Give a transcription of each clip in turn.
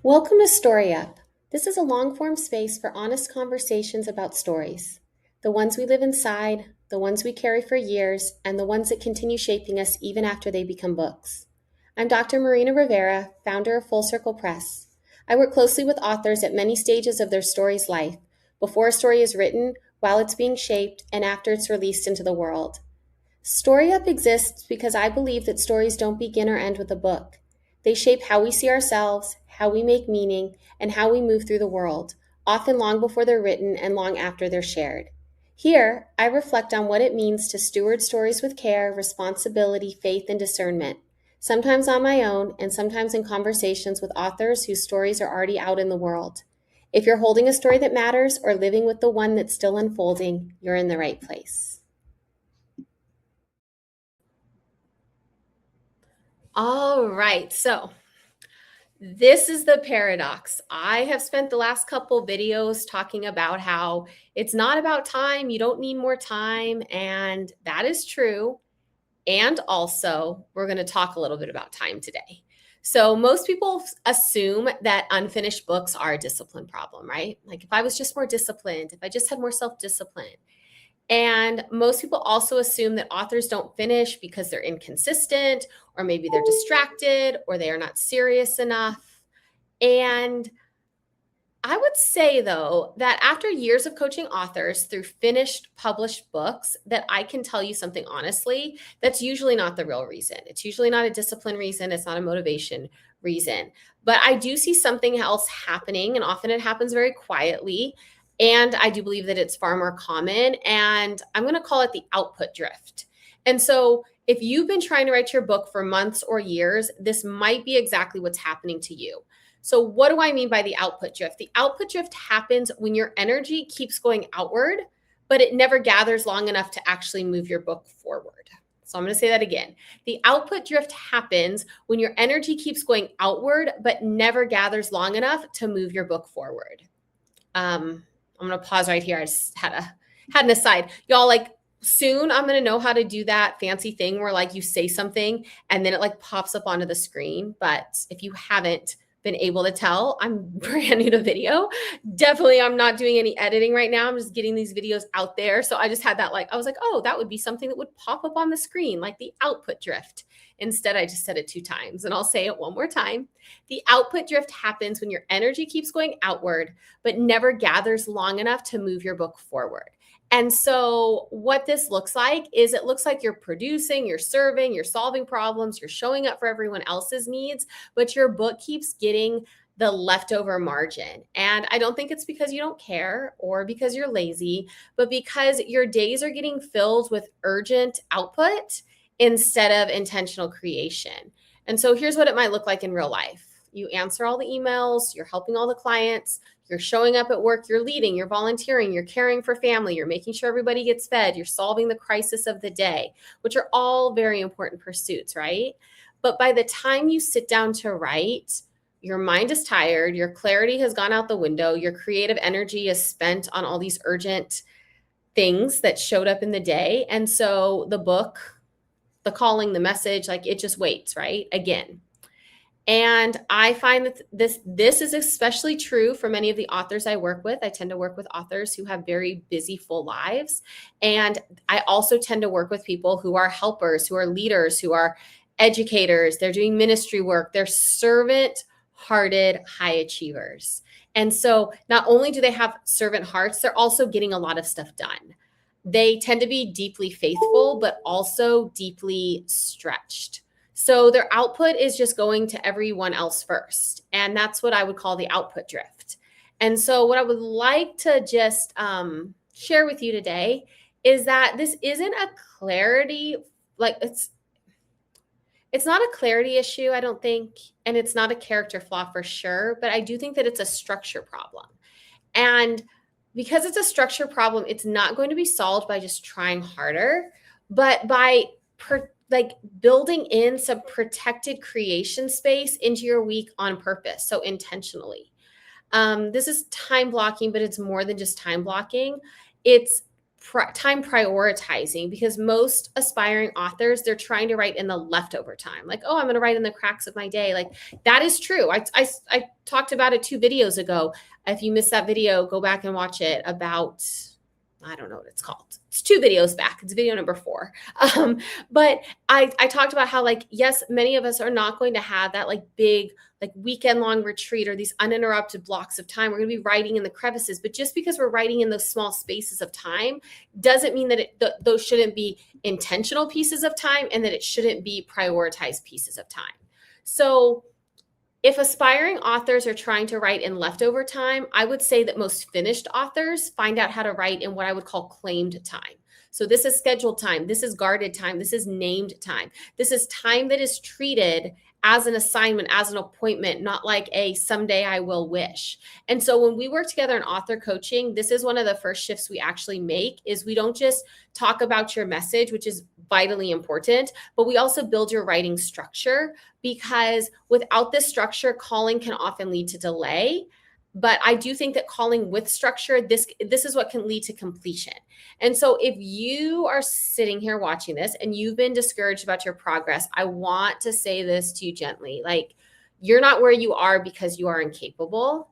Welcome to StoryUp. This is a long-form space for honest conversations about stories. The ones we live inside, the ones we carry for years, and the ones that continue shaping us even after they become books. I'm Dr. Marina Rivera, founder of Full Circle Press. I work closely with authors at many stages of their story's life, before a story is written, while it's being shaped, and after it's released into the world. StoryUp exists because I believe that stories don't begin or end with a book. They shape how we see ourselves, how we make meaning, and how we move through the world, often long before they're written and long after they're shared. Here, I reflect on what it means to steward stories with care, responsibility, faith, and discernment, sometimes on my own and sometimes in conversations with authors whose stories are already out in the world. If you're holding a story that matters or living with the one that's still unfolding, you're in the right place. All right, so this is the paradox. I have spent the last couple videos talking about how it's not about time, you don't need more time, and that is true. And also, we're going to talk a little bit about time today. So, most people assume that unfinished books are a discipline problem, right? Like, if I was just more disciplined, if I just had more self discipline. And most people also assume that authors don't finish because they're inconsistent, or maybe they're distracted, or they are not serious enough. And I would say, though, that after years of coaching authors through finished published books, that I can tell you something honestly, that's usually not the real reason. It's usually not a discipline reason. It's not a motivation reason. But I do see something else happening, and often it happens very quietly. And I do believe that it's far more common. And I'm going to call it the output drift. And so if you've been trying to write your book for months or years, this might be exactly what's happening to you. So what do I mean by the output drift? The output drift happens when your energy keeps going outward, but it never gathers long enough to actually move your book forward. So I'm going to say that again. The output drift happens when your energy keeps going outward, but never gathers long enough to move your book forward. I'm going to pause right here. I just had an aside. Y'all, like, soon I'm going to know how to do that fancy thing where like you say something and then it like pops up onto the screen. But if you haven't been able to tell, I'm brand new to video. Definitely, I'm not doing any editing right now. I'm just getting these videos out there. So I just had that, like, I was like, oh, that would be something that would pop up on the screen, like the output drift. Instead, I just said it 2 times, and I'll say it one more time. The output drift happens when your energy keeps going outward, but never gathers long enough to move your book forward. And so what this looks like is it looks like you're producing, you're serving, you're solving problems, you're showing up for everyone else's needs, but your book keeps getting the leftover margin. And I don't think it's because you don't care or because you're lazy, but because your days are getting filled with urgent output instead of intentional creation. And so here's what it might look like in real life. You answer all the emails, you're helping all the clients, you're showing up at work, you're leading, you're volunteering, you're caring for family, you're making sure everybody gets fed, you're solving the crisis of the day, which are all very important pursuits, right? But by the time you sit down to write, your mind is tired, your clarity has gone out the window, your creative energy is spent on all these urgent things that showed up in the day. And so the book, the calling, the message, like it just waits, right? Again. And I find that this is especially true for many of the authors I work with. I tend to work with authors who have very busy, full lives. And I also tend to work with people who are helpers, who are leaders, who are educators. They're doing ministry work. They're servant-hearted high achievers. And so not only do they have servant hearts, they're also getting a lot of stuff done. They tend to be deeply faithful, but also deeply stretched. So their output is just going to everyone else first. And that's what I would call the output drift. And so what I would like to just share with you today is that this isn't a clarity, like it's not a clarity issue, I don't think, and it's not a character flaw for sure, but I do think that it's a structure problem. And because it's a structure problem, it's not going to be solved by just trying harder, but by building in some protected creation space into your week on purpose. So intentionally. This is time blocking, but it's more than just time blocking. It's time prioritizing, because most aspiring authors, they're trying to write in the leftover time. Like, oh, I'm going to write in the cracks of my day. Like, that is true. I talked about it 2 videos ago. If you missed that video, go back and watch it about, I don't know what it's called. It's 2 videos back. It's video number 4. But I talked about how, like, yes, many of us are not going to have that like big, like weekend long retreat or these uninterrupted blocks of time. We're going to be writing in the crevices, but just because we're writing in those small spaces of time doesn't mean that those shouldn't be intentional pieces of time, and that it shouldn't be prioritized pieces of time. So if aspiring authors are trying to write in leftover time, I would say that most finished authors find out how to write in what I would call claimed time. So this is scheduled time. This is guarded time. This is named time. This is time that is treated as an assignment, as an appointment, not like a someday I will wish. And so when we work together in author coaching, this is one of the first shifts we actually make, is we don't just talk about your message, which is vitally important, but we also build your writing structure, because without this structure, calling can often lead to delay. But I do think that calling with structure, this is what can lead to completion. And so if you are sitting here watching this and you've been discouraged about your progress, I want to say this to you gently. Like, you're not where you are because you are incapable.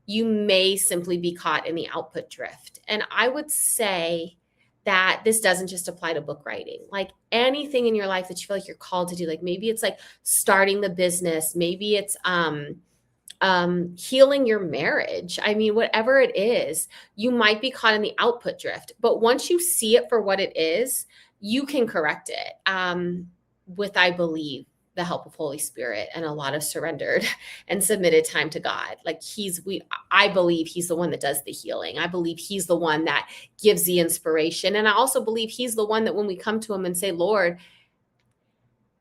You may simply be caught in the output drift. And I would say that this doesn't just apply to book writing. Like, anything in your life that you feel like you're called to do, like maybe it's like starting the business, maybe it's healing your marriage. I mean, whatever it is, you might be caught in the output drift. But once you see it for what it is, you can correct it with, I believe, the help of Holy Spirit and a lot of surrendered and submitted time to God. Like, I believe he's the one that does the healing. I believe he's the one that gives the inspiration. And I also believe he's the one that when we come to him and say, Lord,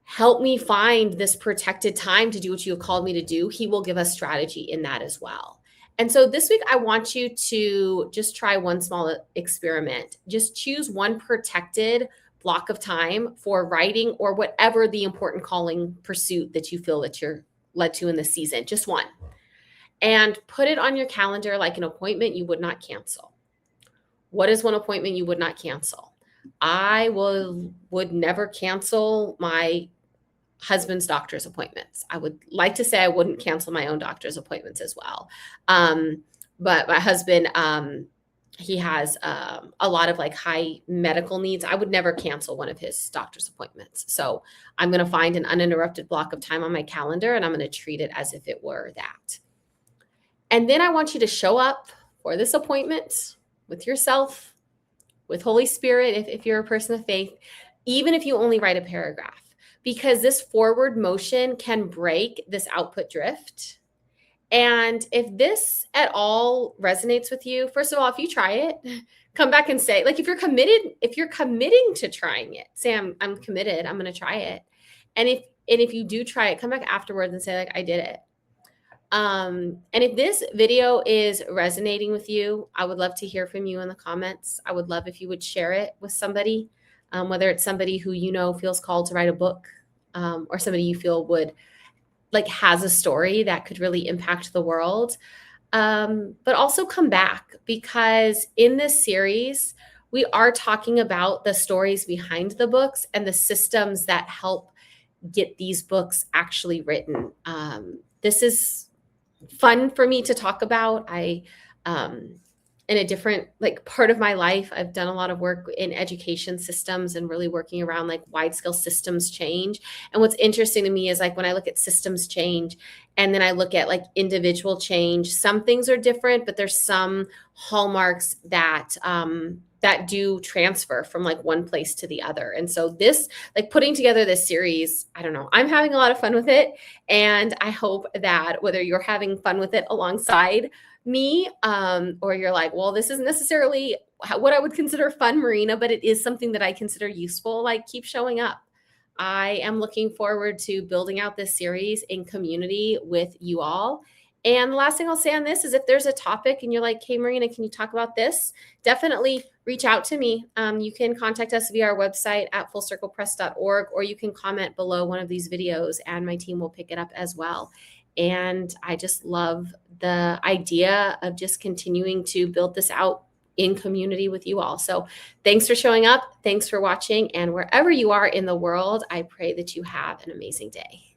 help me find this protected time to do what you have called me to do, he will give us strategy in that as well. And so this week, I want you to just try one small experiment. Just choose one protected block of time for writing or whatever the important calling pursuit that you feel that you're led to in this season, just one. And put it on your calendar like an appointment you would not cancel. What is one appointment you would not cancel? I would never cancel my husband's doctor's appointments. I would like to say I wouldn't cancel my own doctor's appointments as well. But my husband, he has a lot of like high medical needs. I would never cancel one of his doctor's appointments. So I'm going to find an uninterrupted block of time on my calendar, and I'm going to treat it as if it were that. And then I want you to show up for this appointment with yourself, with Holy Spirit, if you're a person of faith, even if you only write a paragraph. Because this forward motion can break this output drift. And if this at all resonates with you, first of all, if you try it, come back and say, like, if you're committing to trying it, say, I'm committed, I'm going to try it. And if you do try it, come back afterwards and say, like, I did it. And if this video is resonating with you, I would love to hear from you in the comments. I would love if you would share it with somebody. Whether it's somebody who you know feels called to write a book, or somebody you feel would like has a story that could really impact the world. But also come back, because in this series, we are talking about the stories behind the books and the systems that help get these books actually written. This is fun for me to talk about. In a different like part of my life, I've done a lot of work in education systems and really working around like wide scale systems change. And what's interesting to me is like when I look at systems change and then I look at like individual change, some things are different, but there's some hallmarks that that do transfer from like one place to the other. And so this, like putting together this series, I don't know, I'm having a lot of fun with it. And I hope that whether you're having fun with it alongside me, or you're like, well, this isn't necessarily what I would consider fun, Marina, but it is something that I consider useful, like keep showing up. I am looking forward to building out this series in community with you all. And the last thing I'll say on this is if there's a topic and you're like, hey, Marina, can you talk about this? Definitely reach out to me. You can contact us via our website at fullcirclepress.org, or you can comment below one of these videos and my team will pick it up as well. And I just love the idea of just continuing to build this out in community with you all. So thanks for showing up. Thanks for watching. And wherever you are in the world, I pray that you have an amazing day.